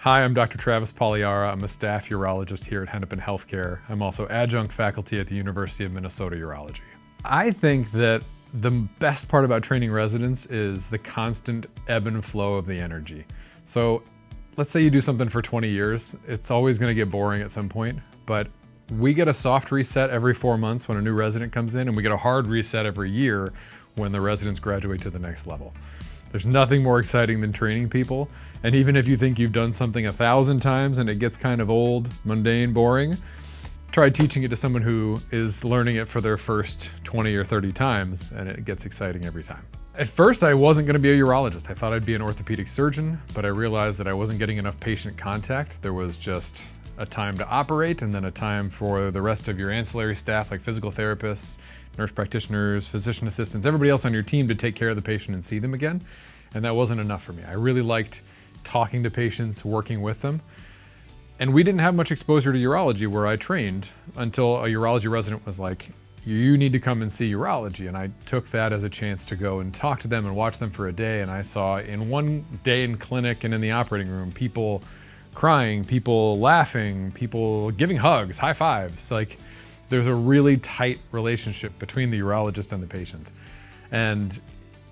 Hi, I'm Dr. Travis Pagliara. I'm a staff urologist here at Hennepin Healthcare. I'm also adjunct faculty at the University of Minnesota Urology. I think that the best part about training residents is the constant ebb and flow of the energy. So let's say you do something for 20 years. It's always going to get boring at some point, but we get a soft reset every 4 months when a new resident comes in, and we get a hard reset every year when the residents graduate to the next level. There's nothing more exciting than training people. And even if you think you've done something 1,000 times and it gets kind of old, mundane, boring, try teaching it to someone who is learning it for their first 20 or 30 times, and it gets exciting every time. At first, I wasn't going to be a urologist. I thought I'd be an orthopedic surgeon, but I realized that I wasn't getting enough patient contact. There was just a time to operate and then a time for the rest of your ancillary staff, like physical therapists, nurse practitioners, physician assistants, everybody else on your team to take care of the patient and see them again. And that wasn't enough for me. I really liked talking to patients, working with them. And we didn't have much exposure to urology where I trained until a urology resident was like, you need to come and see urology. And I took that as a chance to go and talk to them and watch them for a day. And I saw in one day in clinic and in the operating room, people crying, people laughing, people giving hugs, high fives. Like, there's a really tight relationship between the urologist and the patient. And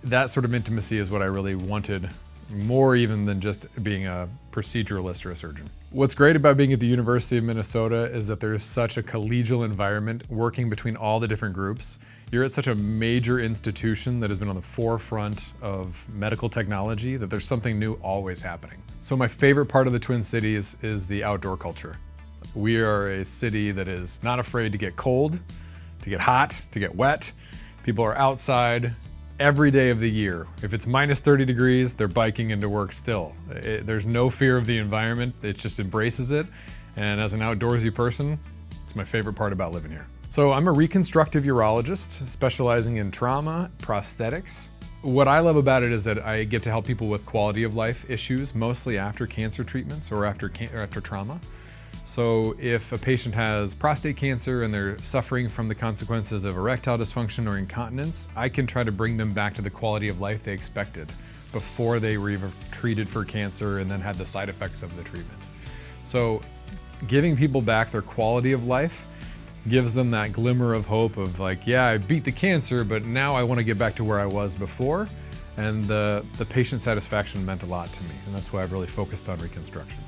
that sort of intimacy is what I really wanted, more even than just being a proceduralist or a surgeon. What's great about being at the University of Minnesota is that there's such a collegial environment working between all the different groups. You're at such a major institution that has been on the forefront of medical technology that there's something new always happening. So my favorite part of the Twin Cities is the outdoor culture. We are a city that is not afraid to get cold, to get hot, to get wet. People are outside every day of the year. If it's minus 30 degrees, they're biking into work still. There's no fear of the environment. It just embraces it. And as an outdoorsy person, it's my favorite part about living here. So I'm a reconstructive urologist specializing in trauma, prosthetics. What I love about it is that I get to help people with quality of life issues, mostly after cancer treatments or after trauma. So if a patient has prostate cancer and they're suffering from the consequences of erectile dysfunction or incontinence, I can try to bring them back to the quality of life they expected before they were treated for cancer and then had the side effects of the treatment. So giving people back their quality of life gives them that glimmer of hope of like, yeah, I beat the cancer, but now I want to get back to where I was before. And the patient satisfaction meant a lot to me. And that's why I've really focused on reconstruction.